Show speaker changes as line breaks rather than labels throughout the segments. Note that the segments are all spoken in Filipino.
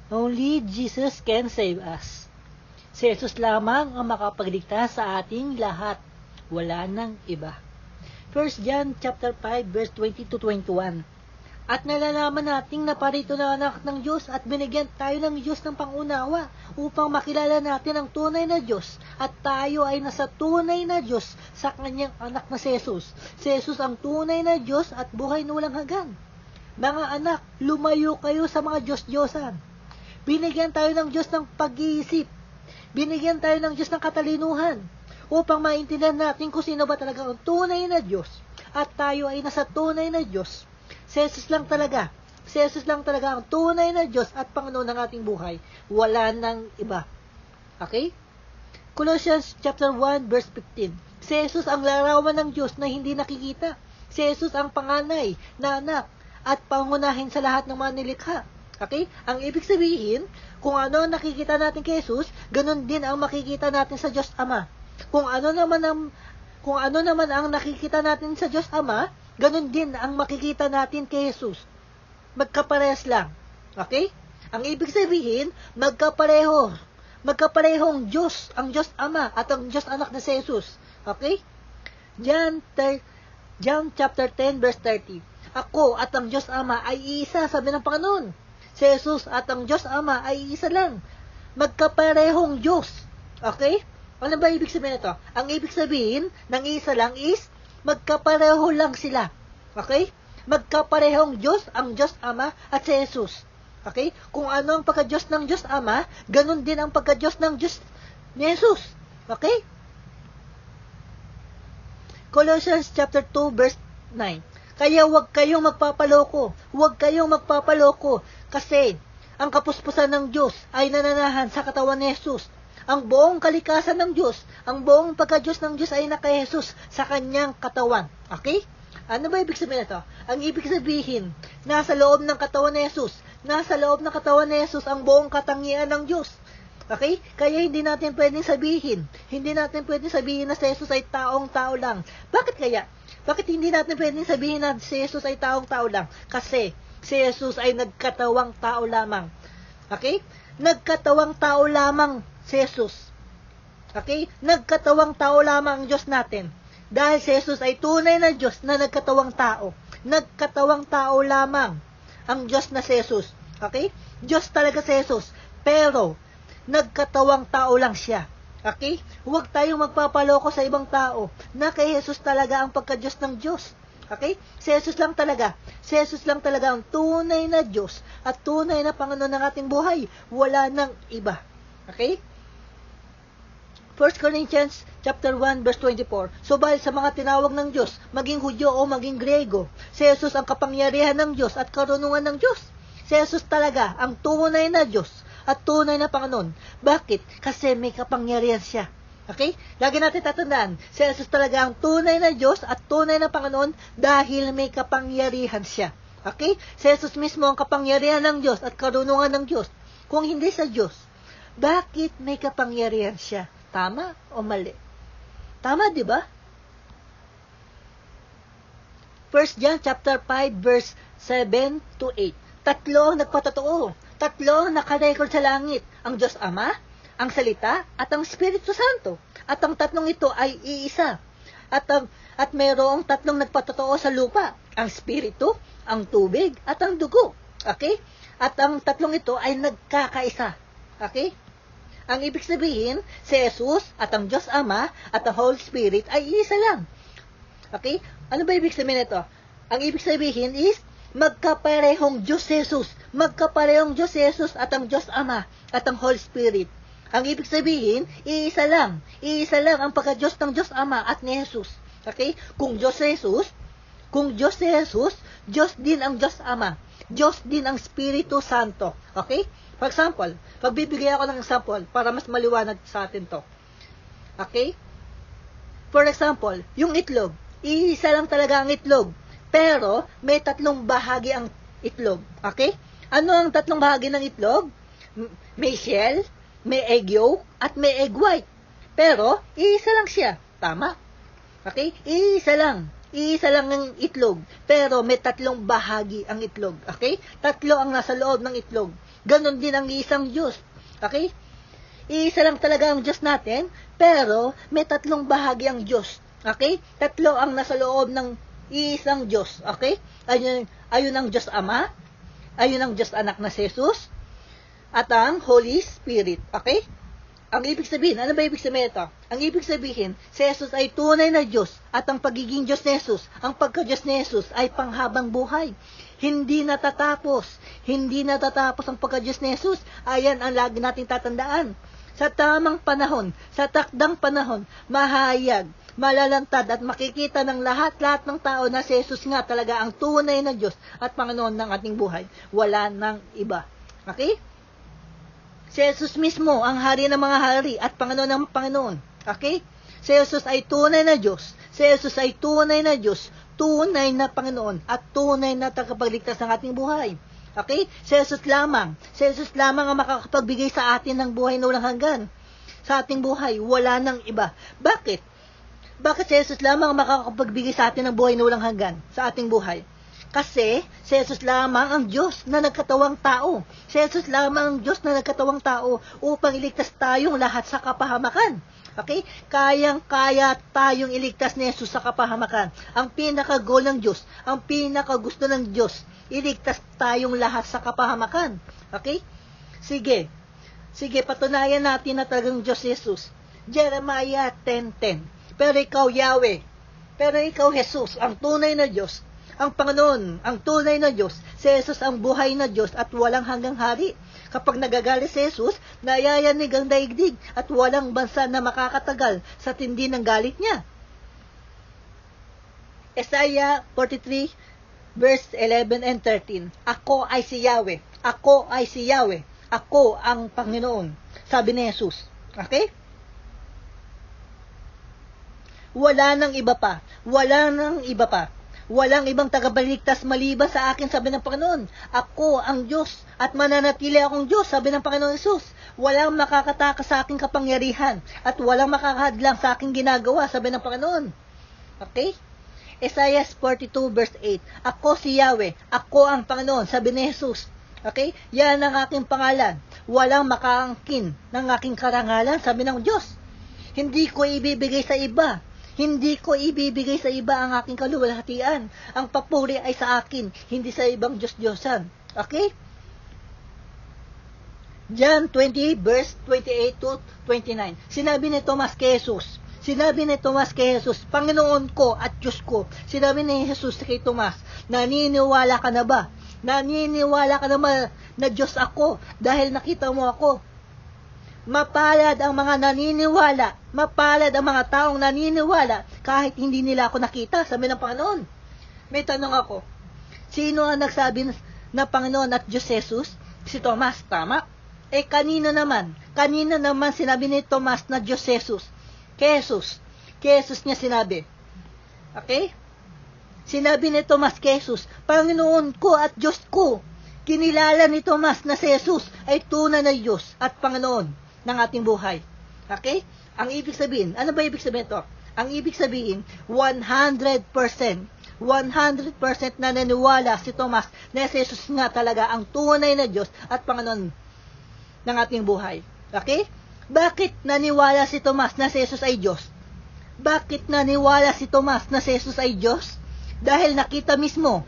Only Jesus can save us. Si Jesus lamang ang makapagligtas sa ating lahat. Wala nang iba. 1 John chapter 5 verse 20 to 21. At nalalaman nating na parito na anak ng Diyos at binigyan tayo ng Diyos ng pangunawa upang makilala natin ang tunay na Diyos at tayo ay nasa tunay na Diyos sa kanyang anak na si Jesus. Si Jesus ang tunay na Diyos at buhay na walang hanggan. Mga anak, lumayo kayo sa mga Diyos-Diyosan. Binigyan tayo ng Diyos ng pag-iisip. Binigyan tayo ng Diyos ng katalinuhan upang maintindihan natin kung sino ba talaga ang tunay na Diyos at tayo ay nasa tunay na Diyos. Si Jesus lang talaga. Si Jesus lang talaga ang tunay na Diyos at Panginoon ng ating buhay. Wala nang iba. Okay? Colossians chapter 1 verse 15. Si Jesus ang larawan ng Diyos na hindi nakikita. Si Jesus ang panganay na anak at pangunahin sa lahat ng mga nilikha. Okay? Ang ibig sabihin, kung ano ang nakikita natin kay Jesus, ganun din ang makikita natin sa Diyos Ama. Kung ano naman ang nakikita natin sa Diyos Ama, ganun din ang makikita natin kay Jesus. Magkaparehas lang. Okay? Ang ibig sabihin, magkaparehong Diyos, ang Diyos Ama at ang Diyos Anak na si Jesus. Okay? John chapter 10 verse 30. Ako at ang Diyos Ama ay iisa, sabi ng Panginoon. Si Jesus at ang Diyos Ama ay iisa lang. Magkaparehong Diyos. Okay? Ano ba ibig sabihin nito? Ang ibig sabihin ng isa lang is magkapareho lang sila. Okay? Magkaparehong Diyos, ang Diyos Ama at si Jesus. Okay? Kung ano ang pagka-Diyos ng Diyos Ama, ganun din ang pagka-Diyos ng Diyos ni Jesus. Okay? Colossians chapter 2 verse 9. Kaya huwag kayong magpapaloko. Huwag kayong magpapaloko kasi ang kapuspusan ng Diyos ay nananahan sa katawan ni Jesus. Ang buong kalikasan ng Diyos, ang buong pagka-Diyos ng Diyos ay naka-Jesus sa kanyang katawan. Okay? Ano ba ibig sabihin ito? Ang ibig sabihin, nasa loob ng katawan ni Jesus, nasa loob ng katawan ni Jesus ang buong katangian ng Diyos. Okay? Kaya hindi natin pwedeng sabihin na si Jesus ay taong-tao lang. Bakit kaya? Bakit hindi natin pwedeng sabihin na si Jesus ay taong-tao lang? Kasi si Jesus ay nagkatawang tao lamang. Okay? Nagkatawang tao lamang si Jesus. Okay? Nagkatawang tao lamang ang Diyos natin. Dahil si Jesus ay tunay na Diyos na nagkatawang tao. Nagkatawang tao lamang ang Diyos na si Jesus. Okay? Diyos talaga si Jesus. Pero, nagkatawang tao lang siya. Okay? Huwag tayong magpapaloko sa ibang tao na kay Jesus talaga ang pagka-Diyos ng Diyos. Okay? Si Jesus lang talaga. Si Jesus lang talaga ang tunay na Diyos at tunay na Panginoon ng ating buhay. Wala nang iba. Okay? 1 Corinthians chapter 1 verse 24. Subalit sa mga tinawag ng Diyos, maging Hudyo o maging Griego, si Jesus ang kapangyarihan ng Diyos at karunungan ng Diyos. Si Jesus talaga ang tunay na Diyos at tunay na Panginoon. Bakit? Kasi may kapangyarihan siya. Okay? Lagi natin tatandaan, si Jesus talaga ang tunay na Diyos at tunay na Panginoon dahil may kapangyarihan siya. Okay? Si Jesus mismo ang kapangyarihan ng Diyos at karunungan ng Diyos. Kung hindi sa Diyos, bakit may kapangyarihan siya? Tama o mali? Tama, di ba? 1 John chapter 5 verse 7 to 8. Tatlo ang nagpatotoo. Tatlo ang nakarecord sa langit. Ang Diyos Ama, ang Salita, at ang Espiritu Santo. At ang tatlong ito ay iisa. At mayroong tatlong nagpatotoo sa lupa. Ang Espiritu, ang tubig, at ang dugo. Okay? At ang tatlong ito ay nagkakaisa. Okay? Ang ibig sabihin, si Jesus at ang Diyos Ama at ang Holy Spirit ay isa lang. Okay? Ano ba ibig sabihin ito? Ang ibig sabihin is, magkaparehong Diyos Jesus. Magkaparehong Diyos Jesus at ang Diyos Ama at ang Holy Spirit. Ang ibig sabihin, iisa lang. Iisa lang ang pagka-Diyos ng Diyos Ama at ni Jesus. Okay? Kung Diyos si Jesus, Diyos din ang Diyos Ama. Diyos din ang Espiritu Santo. Okay? For example, pagbibigay ako ng example para mas maliwanag sa atin to. Okay? For example, yung itlog. Iisa lang talaga ang itlog. Pero, may tatlong bahagi ang itlog. Okay? Ano ang tatlong bahagi ng itlog? May shell, may egg yolk, at may egg white. Pero, iisa lang siya. Tama? Okay? Iisa lang. Iisa lang ang itlog. Pero, may tatlong bahagi ang itlog. Okay? Tatlo ang nasa loob ng itlog. Ganon din ang isang Diyos. Okay? Iisa lang talaga ang Diyos natin, pero may tatlong bahagi ang Diyos. Okay? Tatlo ang nasa loob ng iisang Diyos. Okay? Ayun ang Diyos Ama, ayun ang Diyos Anak na si Jesus, at ang Holy Spirit. Okay? Ang ibig sabihin, ano ba ibig sabihin ito? Ang ibig sabihin, si Jesus ay tunay na Diyos at ang pagiging Diyos ni Jesus, ang pagka-Diyos ni Jesus ay panghabang buhay. Hindi natatapos. Hindi natatapos ang pagka-Diyos ni Jesus. Ayan ang lagi nating tatandaan. Sa tamang panahon, sa takdang panahon, mahayag, malalantad at makikita ng lahat-lahat ng tao na si Jesus nga talaga ang tunay na Diyos at Panginoon ng ating buhay. Wala nang iba. Okay? Si Jesus mismo ang hari ng mga hari at Panginoon ng Panginoon. Okay? Si Jesus ay tunay na Diyos. Si Jesus ay tunay na Diyos, tunay na Panginoon, at tunay na tagapagligtas ng ating buhay. Okay? Si Jesus lamang. Si Jesus lamang ang makakapagbigay sa atin ng buhay na walang hanggan. Sa ating buhay, wala nang iba. Bakit? Bakit si Jesus lamang ang makakapagbigay sa atin ng buhay na walang hanggan sa ating buhay? Kasi si Jesus lamang ang Diyos na nagkatawang tao. Si Jesus lamang ang Diyos na nagkatawang tao upang iligtas tayong lahat sa kapahamakan. Okay? Kayang-kaya tayong iligtas ni Jesus sa kapahamakan. Ang pinaka-goal ng Diyos, ang pinaka-gusto ng Diyos, iligtas tayong lahat sa kapahamakan. Okay? Sige. Sige, patunayan natin na talagang Diyos Jesus. Jeremiah 10:10. Pero ikaw, Yahweh. Pero ikaw, Jesus, ang tunay na Diyos, ang Panginoon, ang tunay na Diyos, si Jesus ang buhay na Diyos at walang hanggang hari. Kapag nagagalit si Jesus, nayayanig ang daigdig at walang bansa na makakatagal sa tindi ng galit niya. Isaiah 43, verse 11 and 13. Ako ay si Yahweh. Ako ay si Yahweh. Ako ang Panginoon. Sabi ni Jesus. Okay? Wala nang iba pa. Wala nang iba pa. Walang ibang tagapagligtas maliban sa akin, sabi ng Panginoon. Ako ang Diyos at mananatili akong Diyos, sabi ng Panginoon Jesus. Walang makakatakas sa aking kapangyarihan at walang makakahadlang sa aking ginagawa, sabi ng Panginoon. Okay? Isaiah 42 verse 8. Ako si Yahweh, ako ang Panginoon, sabi ni Jesus. Okay? Yan ang aking pangalan. Walang makaangkin ng aking karangalan, sabi ng Diyos. Hindi ko ibibigay sa iba. Hindi ko ibibigay sa iba ang aking kaluwalhatian. Ang papuri ay sa akin, hindi sa ibang Diyos-Diyosan. Okay? John 20 verse 28 to 29. Sinabi ni Tomas kay Jesus. Sinabi ni Tomas kay Jesus, Panginoon ko at Diyos ko. Sinabi ni Jesus kay Tomas, naniniwala ka na ba? Naniniwala ka na ba na Diyos ako dahil nakita mo ako? Mapalad ang mga naniniwala. Mapalad ang mga taong naniniwala kahit hindi nila ako nakita, sabi ng Panginoon. May tanong ako. Sino ang nagsabi na Panginoon at Diyos Jesus? Si Tomas, tama? Kanino naman? Kanino naman sinabi ni Tomas na Diyos Jesus? Kay Jesus. Kay Jesus niya sinabi. Okay? Sinabi ni Tomas kay Jesus, Panginoon ko at Diyos ko. Kinilala ni Tomas na si Jesus ay tunay na Diyos at Panginoon ng ating buhay. Okay? Ang ibig sabihin, ano ba ibig sabihin ito? Ang ibig sabihin, 100% na naniwala si Tomas na si Jesus nga talaga ang tunay na Diyos at Panginoon ng ating buhay. Okay? Bakit naniwala si Tomas na si Jesus ay Diyos? Bakit naniwala si Tomas na si Jesus ay Diyos? Dahil nakita mismo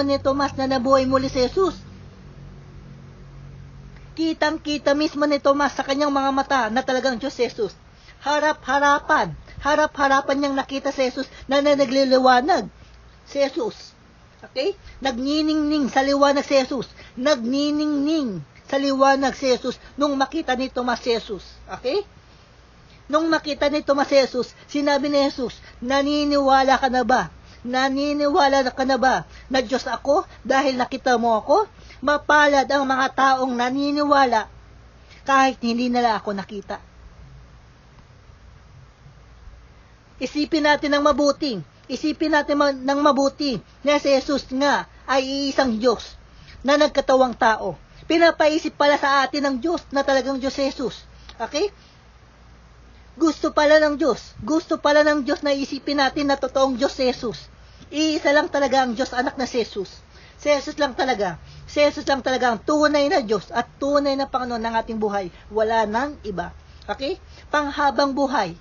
ni Tomas na nabuhay muli si Jesus. Kitang-kita mismo ni Tomas sa kanyang mga mata na talagang Diyos Jesus. Harap-harapan niyang nakita si Jesus na nagliliwanag. Si Jesus. Okay? Nagniningning sa liwanag si Jesus. Nagniningning sa liwanag si Jesus nung makita ni Tomas si Jesus. Okay? Nung makita ni Tomas si Jesus, sinabi ni Jesus, naniniwala ka na ba? Naniniwala ka na ba na Diyos ako dahil nakita mo ako? Mapalad ang mga taong naniniwala kahit hindi nila ako nakita. Isipin natin ng mabuti. Isipin natin ng mabuti na si Jesus nga ay isang Diyos na nagkatawang tao. Pinapaisip pala sa atin ng Diyos na talagang Diyos si Jesus. Okay? Gusto pala ng Diyos na isipin natin na totoong Diyos si Jesus. Iisa lang talaga ang Diyos anak na si Jesus. Si Jesus lang talaga. Si Jesus lang talaga ang tunay na Diyos at tunay na Panginoon ng ating buhay. Wala nang iba. Okay? Panghabang buhay.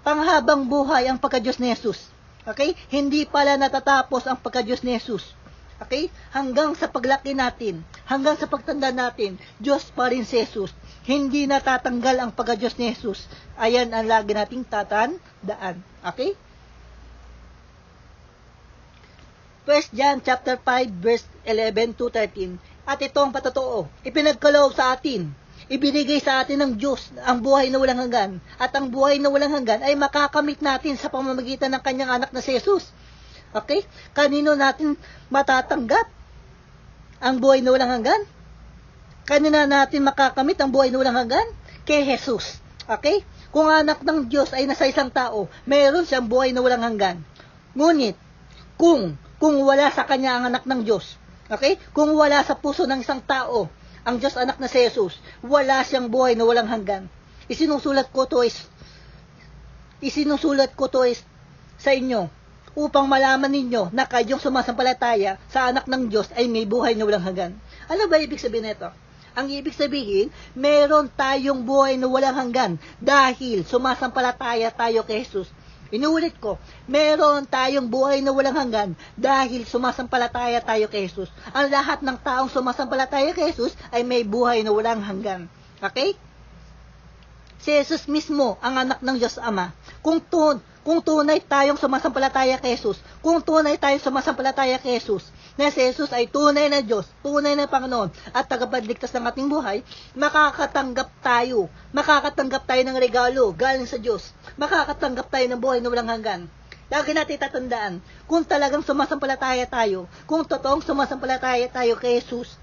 Panghabang buhay ang pagka-Diyos ni Jesus. Okay? Hindi pala natatapos ang pagka-Diyos ni Jesus. Okay? Hanggang sa paglaki natin, hanggang sa pagtanda natin, Diyos pa rin si Jesus. Hindi natatanggal ang pagka-Diyos ni Jesus. Ayan ang lagi nating tatandaan. Okay? 1 John chapter 5 verse 11 to 13. At ito ang patotoo, ipinagkaloob sa atin, ibinigay sa atin ng Diyos ang buhay na walang hanggan. At ang buhay na walang hanggan ay makakamit natin sa pamamagitan ng kanyang anak na si Jesus. Okay? Kanino natin matatanggap ang buhay na walang hanggan? Kanina natin makakamit ang buhay na walang hanggan? Kay Jesus. Okay? Kung anak ng Diyos ay nasa isang tao, mayroon siyang buhay na walang hanggan. Ngunit, kung wala sa kanya ang anak ng Diyos, okay? Kung wala sa puso ng isang tao ang Diyos anak na si Jesus, wala siyang buhay na walang hanggan. Isinusulat ko to is sa inyo upang malaman ninyo na kayong sumasampalataya sa anak ng Diyos ay may buhay na walang hanggan. Ano ba ibig sabihin nito? Ang ibig sabihin, meron tayong buhay na walang hanggan dahil sumasampalataya tayo kay Jesus. Inuulit ko, meron tayong buhay na walang hanggan dahil sumasampalataya tayo kay Jesus. Ang lahat ng taong sumasampalataya kay Jesus ay may buhay na walang hanggan. Okay? Si Jesus mismo ang anak ng Diyos Ama. Kung tunay tayong sumasampalataya kay Jesus, kung tunay tayong sumasampalataya kay Jesus, na si Jesus ay tunay na Diyos, tunay na Panginoon, at tagapagligtas ng ating buhay, makakatanggap tayo ng regalo galing sa Diyos, makakatanggap tayo ng buhay na walang hanggan. Lagi natin tatandaan, kung talagang sumasampalataya tayo, kung totoong sumasampalataya tayo kay Jesus,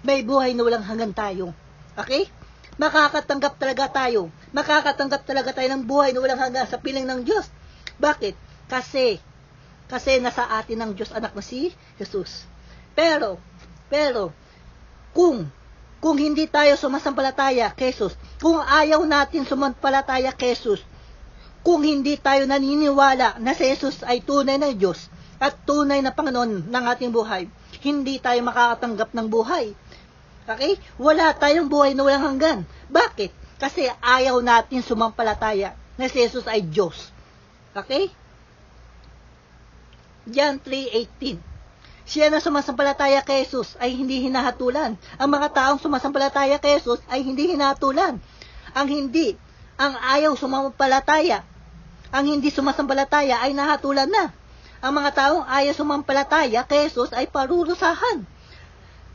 may buhay na walang hanggan tayo. Okay? Makakatanggap talaga tayo ng buhay na walang hanggan sa piling ng Diyos. Bakit? Kasi nasa atin ang Diyos anak na si Jesus. Pero, kung hindi tayo sumasampalataya kay Jesus, kung ayaw natin sumampalataya kay Jesus, kung hindi tayo naniniwala na si Jesus ay tunay na Diyos at tunay na Panginoon ng ating buhay, hindi tayo makakatanggap ng buhay. Okay? Wala tayong buhay na walang hanggan. Bakit? Kasi ayaw natin sumampalataya na si Jesus ay Diyos. Okay? John 3:18. Siya na sumasampalataya kay Jesus ay hindi hinahatulan. Ang mga taong sumasampalataya kay Jesus ay hindi hinahatulan. Ang ayaw sumampalataya, ang hindi sumasampalataya ay nahatulan na. Ang mga taong ayaw sumampalataya kay Jesus ay parurusahan.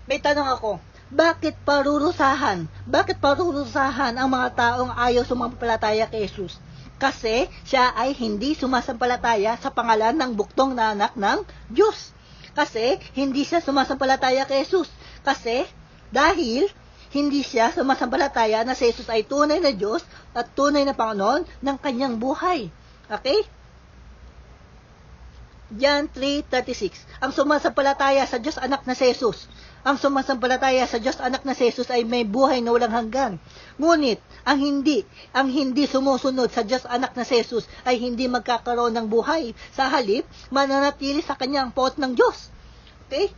May tanong ako, bakit parurusahan? Bakit parurusahan ang mga taong ayaw sumampalataya kay Jesus? Kasi siya ay hindi sumasampalataya sa pangalan ng buktong na anak ng Diyos. Kasi hindi siya sumasampalataya kay Jesus. Kasi dahil hindi siya sumasampalataya na si Jesus ay tunay na Diyos at tunay na Panginoon ng kanyang buhay. Okay? John 3:36. Ang sumasampalataya sa Diyos anak na si Jesus, ang sumasampalataya sa Diyos anak na si Jesus ay may buhay na walang hanggan. Ngunit, ang hindi sumusunod sa Diyos anak na si Jesus ay hindi magkakaroon ng buhay. Sa halip, mananatili sa kanyang pot ng Diyos. Okay?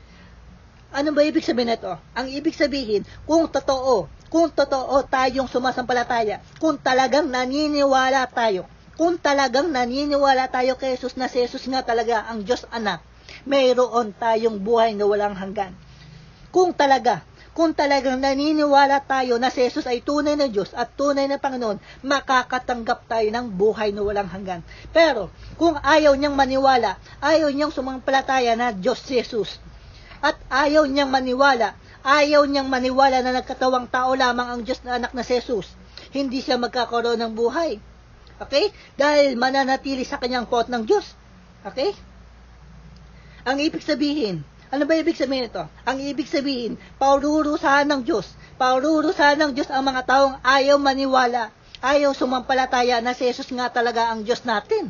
Ano ba ibig sabihin nito? Ang ibig sabihin, kung totoo tayong sumasampalataya, kung talagang naniniwala tayo kay Jesus na si Jesus nga talaga ang Diyos anak, mayroon tayong buhay na walang hanggan. Kung talagang naniniwala tayo na si Jesus ay tunay na Diyos at tunay na Panginoon, makakatanggap tayo ng buhay na walang hanggan. Pero, kung ayaw niyang maniwala, ayaw niyang sumampalataya na Diyos si Jesus, at ayaw niyang maniwala na nagkatawang tao lamang ang Diyos na anak na si Jesus, hindi siya magkakaroon ng buhay. Okay? Dahil mananatili sa kanyang pot ng Diyos. Okay? Ang ibig sabihin, ano ba ibig sabihin ito? Ang ibig sabihin, parurusahan ng Diyos ang mga taong ayaw maniwala, ayaw sumampalataya na si Jesus nga talaga ang Diyos natin.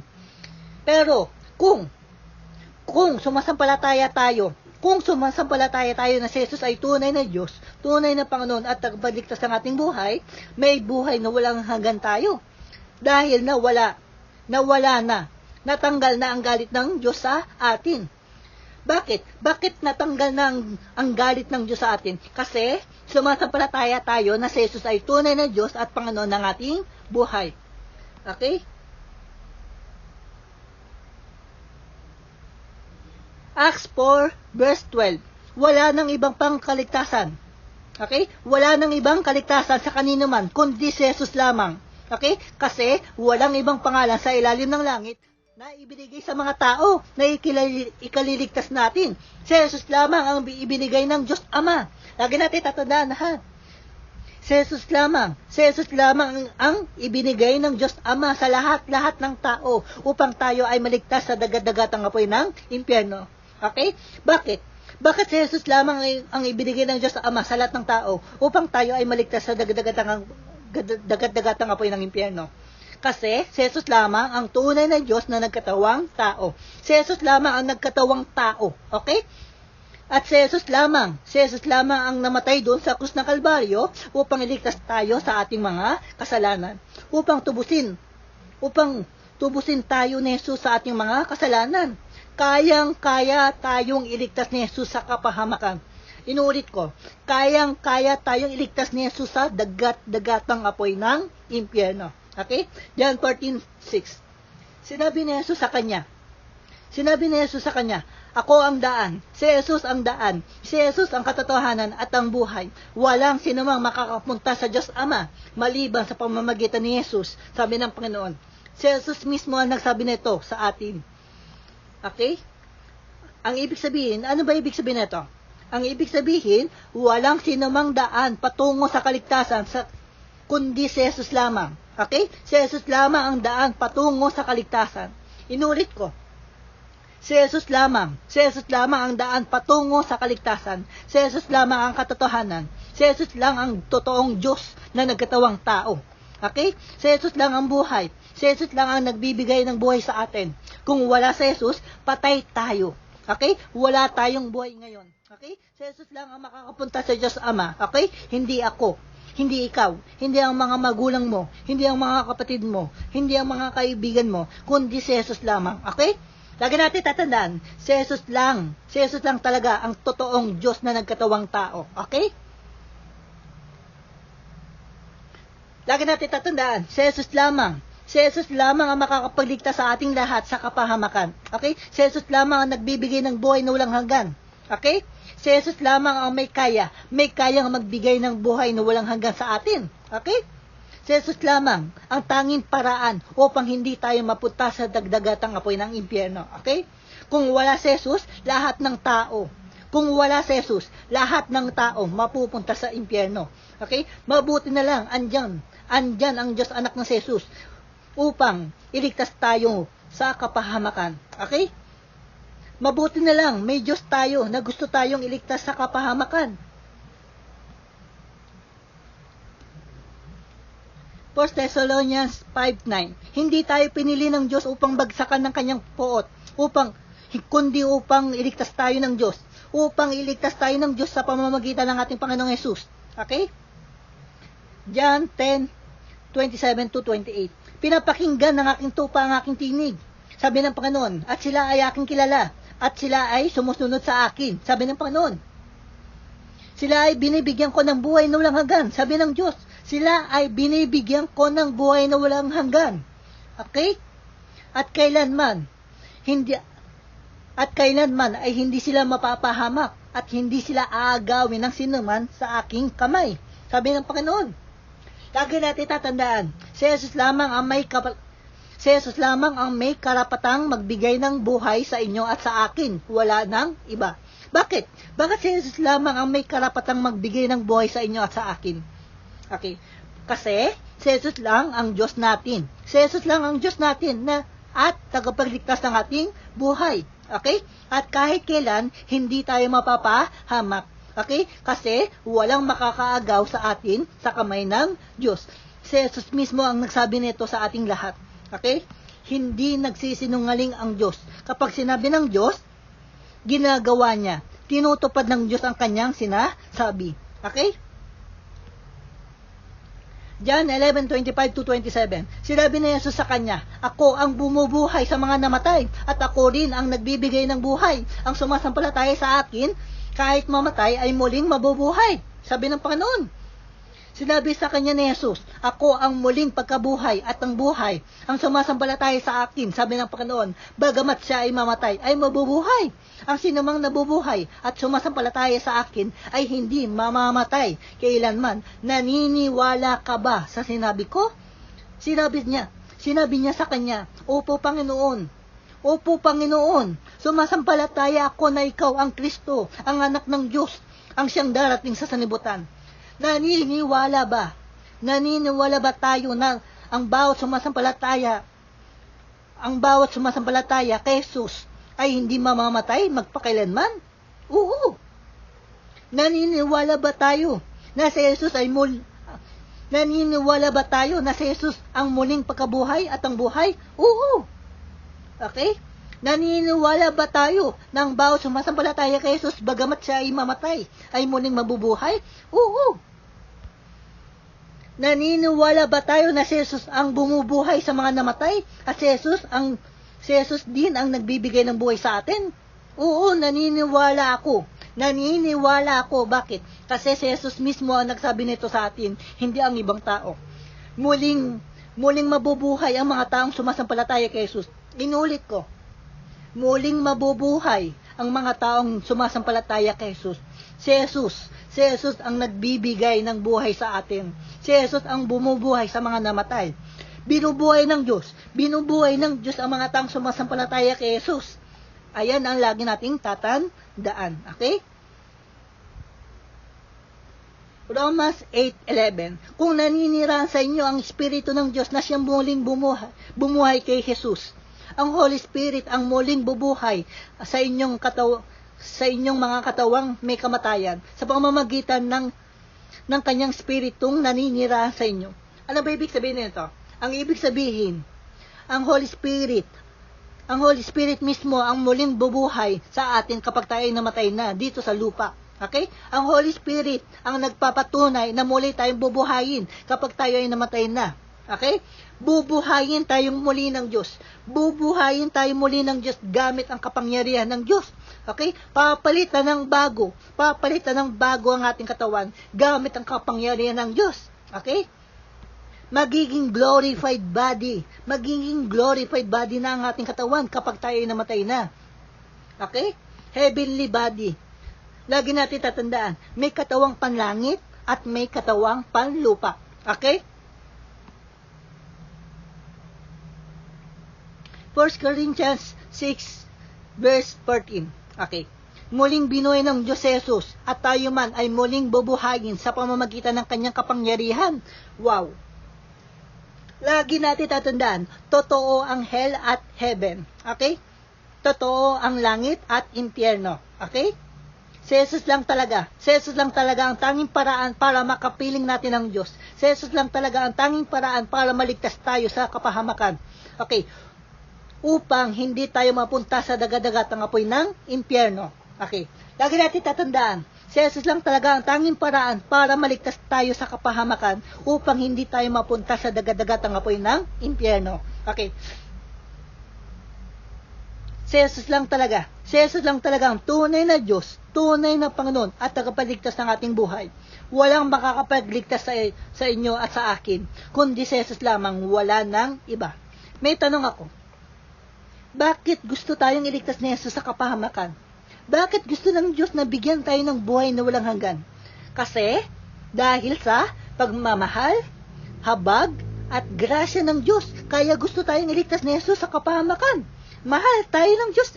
Pero, kung sumasampalataya tayo na si Jesus ay tunay na Diyos, tunay na Panginoon at tagapagligtas ng ating buhay, may buhay na walang hanggan tayo. Dahil natanggal na ang galit ng Diyos sa atin. Bakit? Bakit natanggal na ang galit ng Diyos sa atin? Kasi sumasampalataya tayo na si Jesus ay tunay na Diyos at Panginoon ng ating buhay. Okay? Acts 4 verse 12. Wala nang ibang pangkaligtasan. Okay? Wala nang ibang kaligtasan sa kanino man, kundi si Jesus lamang. Okay? Kasi walang ibang pangalan sa ilalim ng langit na ibinigay sa mga tao na ikaliligtas natin. Si Jesus lamang ang ibinigay ng Diyos Ama. Lagi natin tatandaan, ha? Si Jesus lamang ang ibinigay ng Diyos Ama sa lahat-lahat ng tao upang tayo ay maligtas sa dagat-dagatang apoy ng impyerno. Okay? Bakit? Bakit si Jesus lamang ang ibinigay ng Diyos Ama sa lahat ng tao upang tayo ay maligtas sa dagat-dagatang apoy ng impyerno? Kasi si Jesus lamang ang tunay na Diyos na nagkatawang tao. Si Jesus lamang ang nagkatawang tao. Okay? At si Jesus lamang ang namatay doon sa krus ng Kalbaryo upang iligtas tayo sa ating mga kasalanan. Upang tubusin tayo ni Jesus sa ating mga kasalanan. Kayang-kaya tayong iligtas ni Jesus sa kapahamakan. Inuulit ko, kayang-kaya tayong iligtas ni Jesus sa dagat-dagatang apoy ng impyerno. Okay? John 14:6. Sinabi ni Jesus sa kanya, ako ang daan, si Jesus ang daan, si Jesus ang katotohanan at ang buhay. Walang sinumang makakapunta sa Diyos Ama maliban sa pamamagitan ni Jesus, sabi ng Panginoon. Si Jesus mismo ang nagsabi nito sa atin. Okay? Ang ibig sabihin, ano ba ibig sabihin nito? Ang ibig sabihin, walang sinumang daan patungo sa kaligtasan kundi si Jesus lamang. Okay? Si Jesus lamang ang daan patungo sa kaligtasan. Inulit ko. Si Jesus lamang ang daan patungo sa kaligtasan. Si Jesus lamang ang katotohanan. Si Jesus lang ang totoong Diyos na nagkatawang tao. Okay? Si Jesus lang ang buhay. Si Jesus lang ang nagbibigay ng buhay sa atin. Kung wala si Jesus, patay tayo. Okay? Wala tayong buhay ngayon. Okay? Si Jesus lang ang makakapunta sa Diyos Ama. Okay? Hindi ako. Hindi ikaw. Hindi ang mga magulang mo. Hindi ang mga kapatid mo. Hindi ang mga kaibigan mo. Kundi si Jesus lamang. Okay? Lagi natin tatandaan, si Jesus lang talaga ang totoong Diyos na nagkatawang tao. Okay? Lagi natin tatandaan, si Jesus lamang ang makakapagligtas sa ating lahat sa kapahamakan. Okay? Si Jesus lamang ang nagbibigay ng buhay na walang hanggan. Okay? Si Jesus lamang ang may kayang magbigay ng buhay na walang hanggan sa atin. Okay? Si Jesus lamang ang tanging paraan upang hindi tayo mapunta sa dagdagatang apoy ng impyerno. Okay? Kung wala si Jesus, lahat ng tao mapupunta sa impyerno. Okay? Mabuti na lang, andyan ang Diyos anak ng Jesus upang iligtas tayo sa kapahamakan. Okay? Mabuti na lang, may Diyos tayo na gusto tayong iligtas sa kapahamakan. 1 Thessalonians 5:9. Hindi tayo pinili ng Diyos upang bagsakan ng kanyang poot, kundi upang iligtas tayo ng Diyos. Upang iligtas tayo ng Diyos sa pamamagitan ng ating Panginoong Hesus. Okay? John 10:27-28. Pinapakinggan ng aking tupa ang aking tinig, sabi ng Panginoon, at sila ay aking kilala, at sila ay sumusunod sa akin, sabi ng Panginoon. Sila ay binibigyan ko ng buhay na walang hanggan, sabi ng Diyos. Sila ay binibigyan ko ng buhay na walang hanggan. Okay? At kailanman ay hindi sila mapapahamak at hindi sila aagawin ng sinuman sa aking kamay. Sabi ng Panginoon. Lagi natin tatandaan, si Jesus lamang ang may karapatang magbigay ng buhay sa inyo at sa akin. Wala nang iba. Bakit? Bakit si Jesus lamang ang may karapatang magbigay ng buhay sa inyo at sa akin? Okay. Kasi si Jesus lang ang Diyos natin. Si Jesus lang ang Diyos natin at tagapagligtas ng ating buhay. Okay? At kahit kailan, hindi tayo mapapahamak. Okay? Kasi walang makakaagaw sa atin sa kamay ng Diyos. Si Jesus mismo ang nagsabi nito sa ating lahat. Okay? Hindi nagsisinungaling ang Diyos. Kapag sinabi ng Diyos, ginagawa niya. Tinutupad ng Diyos ang kanyang sinasabi. Okay? John 11:25-27. Sinabi ni Jesus sa kanya, ako ang bumubuhay sa mga namatay, at ako rin ang nagbibigay ng buhay. Ang sumasampalataya sa akin, kahit mamatay, ay muling mabubuhay. Sabi ng Panginoon. Sinabi sa kanya ni Jesus, ako ang muling pagkabuhay at ang buhay. Ang sumasampalataya sa akin, sabi ng Panginoon, bagamat siya ay mamatay, ay mabubuhay. Ang sinumang nabubuhay at sumasampalataya sa akin ay hindi mamamatay kailanman. Naniniwala ka ba sa sinabi ko? Sinabi niya sa kanya, opo Panginoon. Opo Panginoon, sumasampalataya ako na ikaw ang Kristo, ang anak ng Diyos, ang siyang darating sa sanlibutan. Naniniwala ba tayo na ang bawat sumasampalataya kay Jesus ay hindi mamamatay magpakailanman? Oo. Naniniwala ba tayo na si Jesus ang muling pagkabuhay at ang buhay? Oo. Okay? Naniniwala ba tayo na ang bawat sumasampalataya kay Jesus bagamat siya ay mamatay ay muling mabubuhay? Oo. Naniniwala ba tayo na si Jesus ang bumubuhay sa mga namatay at si Jesus din ang nagbibigay ng buhay sa atin? Oo, naniniwala ako. Bakit? Kasi si Jesus mismo ang nagsabi nito sa atin, hindi ang ibang tao. Muling mabubuhay ang mga taong sumasampalataya kay Jesus. Inulit ko. Muling mabubuhay ang mga taong sumasampalataya kay Jesus. Si Jesus ang nagbibigay ng buhay sa atin. Si Jesus ang bumubuhay sa mga namatay. Binubuhay ng Diyos ang mga taong sumasampalataya kay Jesus. Ayan ang lagi nating tatandaan. Okay? Romans 8:11. Kung naninirahan sa inyo ang Espiritu ng Diyos na siyang muling bumuhay kay Jesus, ang Holy Spirit ang muling bubuhay sa inyong mga katawang may kamatayan sa pamamagitan ng kanyang Spiritong naninirahan sa inyo. Ano ba ibig sabihin nito? Ang ibig sabihin, ang Holy Spirit mismo ang muling bubuhay sa atin kapag tayo ay namatay na dito sa lupa. Okay? Ang Holy Spirit ang nagpapatunay na muli tayong bubuhayin kapag tayo ay namatay na. Okay? Bubuhayin tayong muli ng Diyos. Bubuhayin tayo muli ng Diyos gamit ang kapangyarihan ng Diyos. Okay? Papalitan ng bago ang ating katawan gamit ang kapangyarihan ng Diyos. Okay? Magiging glorified body na ang ating katawan kapag tayo ay namatay na. Okay? Heavenly body. Lagi natin tatandaan, may katawang panlangit at may katawang panlupa. Okay? 1 Corinthians 6 verse 14. Okay. Muling binuhay ng Diyos Jesus at tayo man ay muling bubuhayin sa pamamagitan ng kanyang kapangyarihan. Wow! Lagi natin tatandaan, totoo ang hell at heaven. Okay? Totoo ang langit at impyerno. Okay? Si Jesus lang talaga ang tanging paraan para makapiling natin ng Diyos. Si Jesus lang talaga ang tanging paraan para maligtas tayo sa kapahamakan. Okay? Upang hindi tayo mapunta sa dagat-dagatang apoy ng impyerno. Okay. Lagi natin tatandaan, si Jesus lang talaga ang tanging paraan para maligtas tayo sa kapahamakan upang hindi tayo mapunta sa dagat-dagatang apoy ng impyerno. Okay. Si Jesus lang talaga ang tunay na Diyos, tunay na Panginoon at tagapagligtas ng ating buhay. Walang makakapagligtas sa inyo at sa akin, kundi si Jesus lamang, wala nang iba. May tanong ako. Bakit gusto tayong iligtas ni Jesus sa kapahamakan? Bakit gusto ng Diyos na bigyan tayo ng buhay na walang hanggan? Kasi, dahil sa pagmamahal, habag, at grasya ng Diyos, kaya gusto tayong iligtas ni Jesus sa kapahamakan. Mahal tayo ng Diyos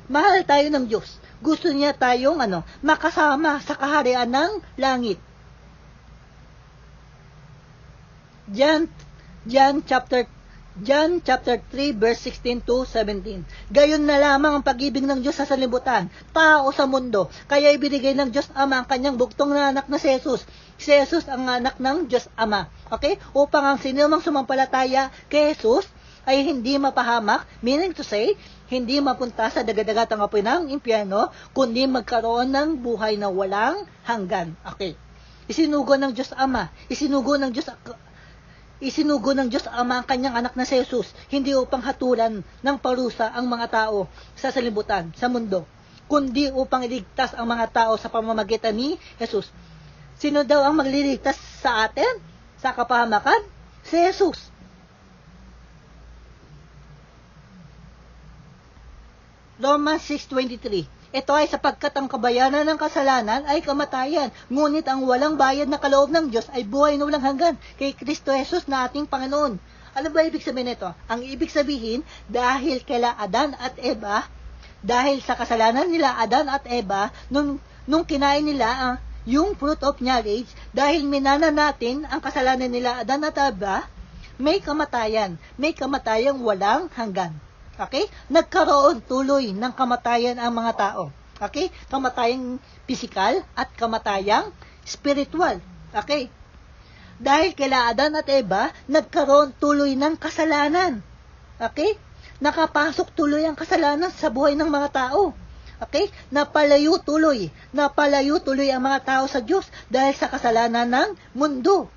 Mahal tayo ng Diyos. Gusto niya tayong makasama sa kaharian ng langit. John chapter 3 verse 16 to 17. Gayon na lamang ang pag-ibig ng Diyos sa sanlibutan, tao sa mundo. Kaya ibinigay ng Diyos Ama ang kanyang buktong na anak na si Jesus. Si Jesus ang anak ng Diyos Ama. Okay? Upang ang sinumang sumampalataya kay Jesus ay hindi mapahamak, meaning to say, hindi mapunta sa dagat-dagatang apoy ng impyerno, kundi magkaroon ng buhay na walang hanggan. Okay. Isinugo ng Diyos Ama. Isinugo ng Diyos Ama ang kanyang anak na si Jesus, hindi upang hatulan ng parusa ang mga tao sa salibutan, sa mundo, kundi upang iligtas ang mga tao sa pamamagitan ni Jesus. Sino daw ang magliligtas sa atin? Sa kapahamakan? Si Jesus. Romans 6:23. Ito ay sapagkat ang kabayaran ng kasalanan ay kamatayan, ngunit ang walang bayad na kaloob ng Diyos ay buhay na walang hanggan kay Kristo Jesus na ating Panginoon. Ano ba ibig sabihin nito? Ang ibig sabihin, dahil kila Adan at Eva, dahil sa kasalanan nila Adan at Eva, nung kinain nila yung fruit of knowledge, dahil minana natin ang kasalanan nila Adan at Eva, may kamatayang walang hanggan. Okay? Nagkaroon tuloy ng kamatayan ang mga tao. Okay? Kamatayang pisikal at kamatayang spiritual. Okay? Dahil kila Adan at Eva, nagkaroon tuloy ng kasalanan. Okay? Nakapasok tuloy ang kasalanan sa buhay ng mga tao. Okay? Napalayo tuloy ang mga tao sa Diyos dahil sa kasalanan ng mundo.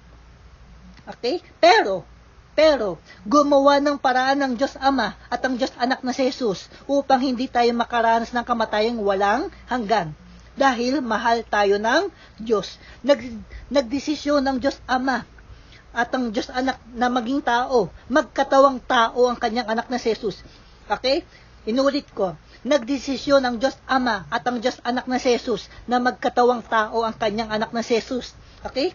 Okay? Pero, gumawa ng paraan ng Diyos Ama at ang Diyos Anak na si Jesus upang hindi tayo makaranas ng kamatayang walang hanggan. Dahil mahal tayo ng Diyos. Nagdesisyon ng Diyos Ama at ang Diyos Anak na maging tao, magkatawang tao ang kanyang anak na si Jesus. Okay? Inulit ko. Nagdesisyon ang Diyos Ama at ang Diyos Anak na si Jesus na magkatawang tao ang kanyang anak na si Jesus. Okay?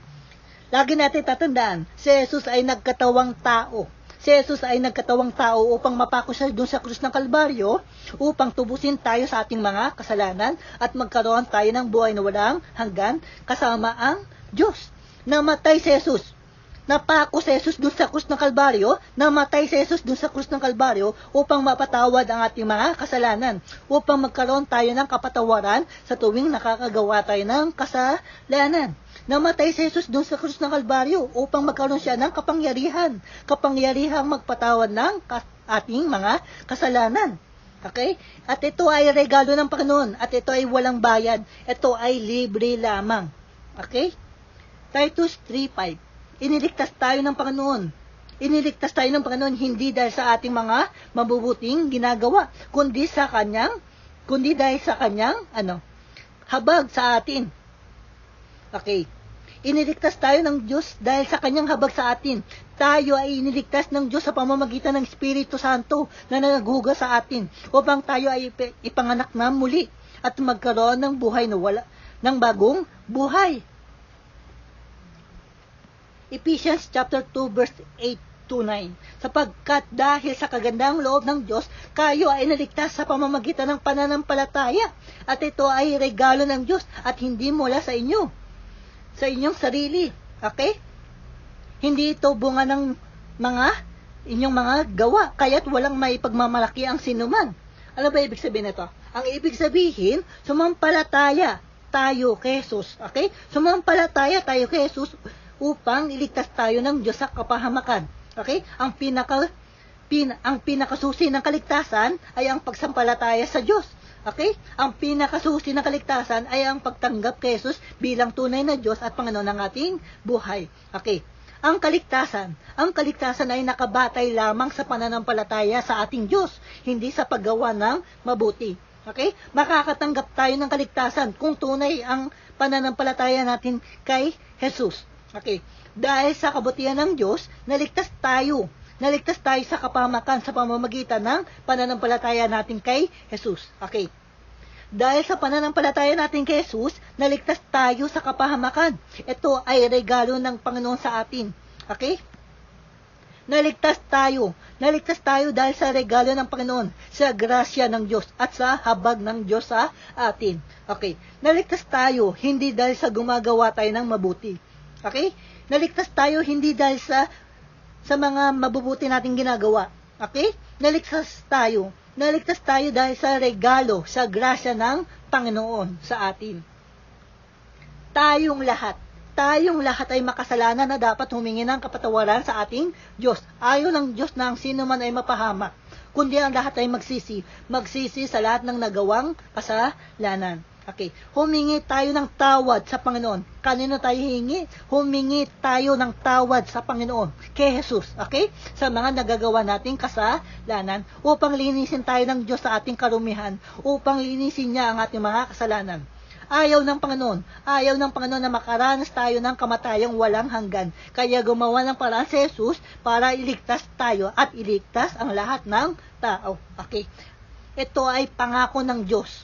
Lagi natin tatandaan, si Jesus ay nagkatawang tao. Si Jesus ay nagkatawang tao upang mapako siya doon sa krus ng Kalbaryo, upang tubusin tayo sa ating mga kasalanan at magkaroon tayo ng buhay na walang hanggan kasama ang Diyos. Namatay si Jesus. Napako si Jesus doon sa krus ng Kalbaryo, namatay si Jesus doon sa krus ng Kalbaryo upang mapatawad ang ating mga kasalanan, upang magkaroon tayo ng kapatawaran sa tuwing nakakagawa tayo ng kasalanan. Namatay si Jesus doon sa krus ng Kalbaryo upang magkaroon siya ng kapangyarihang magpatawad ng ating mga kasalanan. Okay? At ito ay regalo ng Panginoon, at ito ay walang bayad. Ito ay libre lamang. Okay? Titus 3:5. Iniligtas tayo ng Panginoon. Iniligtas tayo ng Panginoon hindi dahil sa ating mga mabubuting ginagawa, kundi dahil sa kanyang habag sa atin. Okay. Iniligtas tayo ng Diyos dahil sa kanyang habag sa atin. Tayo ay iniligtas ng Diyos sa pamamagitan ng Espiritu Santo na naghuga sa atin upang tayo ay ipanganak na muli at magkaroon ng buhay na ng bagong buhay. Ephesians chapter 2 verse 8-9. Sapagkat dahil sa kagandang loob ng Diyos, kayo ay naligtas sa pamamagitan ng pananampalataya, at ito ay regalo ng Diyos at hindi mula sa inyo, sa inyong sarili. Okay? Hindi ito bunga ng inyong mga gawa, kaya't walang may pagmamalaki ang sinuman. Ano ba ibig sabihin nito? Ang ibig sabihin, sumampalataya tayo kay Jesus. Okay? Sumampalataya tayo kay Jesus upang iligtas tayo ng Diyos sa kapahamakan. Okay? Ang pinakasusi ng kaligtasan ay ang pagsampalataya sa Diyos. Okay? Ang pinakasusi ng kaligtasan ay ang pagtanggap kay Jesus bilang tunay na Diyos at Panginoon ng ating buhay. Okay? Ang kaligtasan ay nakabatay lamang sa pananampalataya sa ating Diyos, hindi sa paggawa ng mabuti. Okay? Makakatanggap tayo ng kaligtasan kung tunay ang pananampalataya natin kay Jesus. Okay? Dahil sa kabutihan ng Diyos, naligtas tayo. Naligtas tayo sa kapahamakan sa pamamagitan ng pananampalataya natin kay Jesus. Okay. Dahil sa pananampalataya natin kay Jesus, naligtas tayo sa kapahamakan. Ito ay regalo ng Panginoon sa atin. Okay? Naligtas tayo. Naligtas tayo dahil sa regalo ng Panginoon, sa grasya ng Diyos at sa habag ng Diyos sa atin. Okay. Naligtas tayo hindi dahil sa gumagawa tayo ng mabuti. Okay? Naligtas tayo hindi dahil sa mga mabubuti nating ginagawa. Okay? Naligtas tayo dahil sa regalo, sa grasya ng Panginoon sa atin. Tayong lahat ay makasalanan na dapat humingi ng kapatawaran sa ating Diyos. Ayaw ng Diyos na ang sino man ay mapahamak, kundi ang lahat ay magsisi sa lahat ng nagawang kasalanan. Okay, humingi tayo ng tawad sa Panginoon. Kanino tayo hihingi? Humingi tayo ng tawad sa Panginoon, kay Jesus, okay? Sa mga nagagawa nating kasalanan, upang linisin tayo ng Diyos sa ating karumihan, upang linisin niya ang ating mga kasalanan. Ayaw ng Panginoon na makaranas tayo ng kamatayang walang hanggan. Kaya gumawa ng paraan si Jesus para iligtas tayo at iligtas ang lahat ng tao. Okay? Ito ay pangako ng Diyos.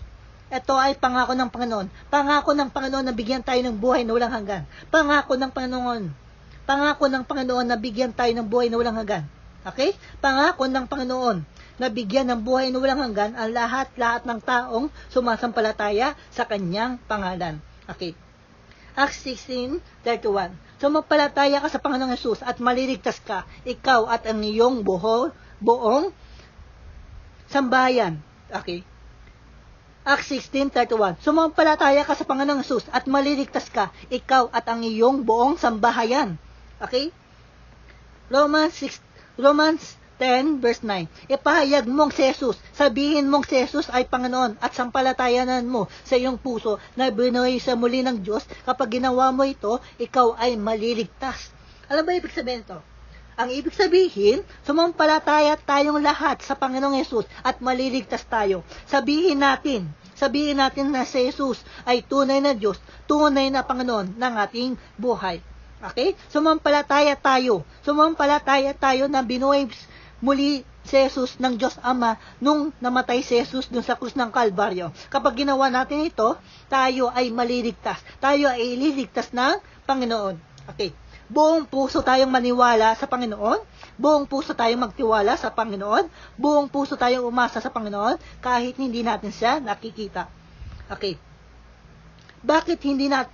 Ito ay pangako ng Panginoon. Pangako ng Panginoon na bigyan tayo ng buhay na walang hanggan. Pangako ng Panginoon. Pangako ng Panginoon na bigyan tayo ng buhay na walang hanggan. Okay? Pangako ng Panginoon na bigyan ng buhay na walang hanggan ang lahat ng taong sumasampalataya sa kanyang pangalan. Okay. Acts 16:31. Sumampalataya ka sa Panginoong Hesus at maliligtas ka, ikaw at ang iyong buong sambahayan. Okay. Acts 16:31. Sumampalataya ka sa Panginoong Hesus at maliligtas ka, ikaw at ang iyong buong sambahayan. Okay? Romans 10:9. Ipahayag mong si Jesus, sabihin mong si Jesus ay Panginoon at sampalatayanan mo sa iyong puso na binuhay sa muli ng Diyos. Kapag ginawa mo ito, ikaw ay maliligtas. Alam ba ibig sabihin ito? Ang ibig sabihin, sumampalataya tayong lahat sa Panginoong Hesus at maliligtas tayo. Sabihin natin na si Jesus ay tunay na Diyos, tunay na Panginoon ng ating buhay. Okay? Sumampalataya tayo na binuhay muli si Jesus ng Diyos Ama nung namatay si Jesus dun sa krus ng Kalbaryo. Kapag ginawa natin ito, tayo ay maliligtas. Tayo ay ililigtas ng Panginoon. Okay. Buong puso tayong maniwala sa Panginoon, buong puso tayong magtiwala sa Panginoon, buong puso tayong umasa sa Panginoon, kahit hindi natin siya nakikita. Okay. Bakit hindi na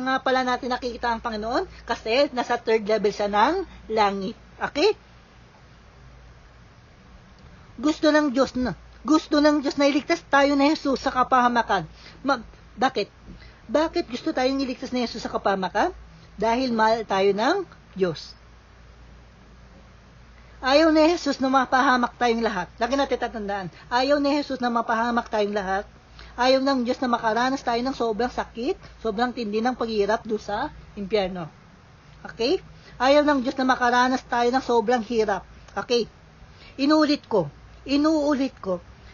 nga pala natin nakikita ang Panginoon? Kasi nasa third level siya ng langit. Okay? Gusto ng Diyos na iligtas tayo na Jesus sa kapahamakan. Bakit? Bakit gusto tayong iligtas na Jesus sa kapahamakan? Dahil mahal tayo ng Diyos. Ayaw ni Jesus na mapahamak tayong lahat. Lagi natin tatandaan. Ayaw ni Jesus na mapahamak tayong lahat. Ayaw ng Diyos na makaranas tayo ng sobrang sakit, sobrang tindi ng paghihirap doon sa impyerno. Okay? Ayaw ng Diyos na makaranas tayo ng sobrang hirap. Okay? Inuulit ko.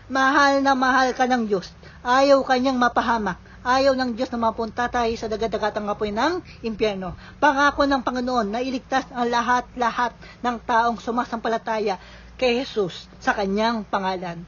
Mahal na mahal ka ng Diyos. Ayaw kanyang mapahamak. Ayaw ng Diyos na mapunta tayo sa dagat-dagatang apoy ng impyerno. Pangako ng Panginoon na iligtas ang lahat ng taong sumasampalataya kay Jesus sa kanyang pangalan.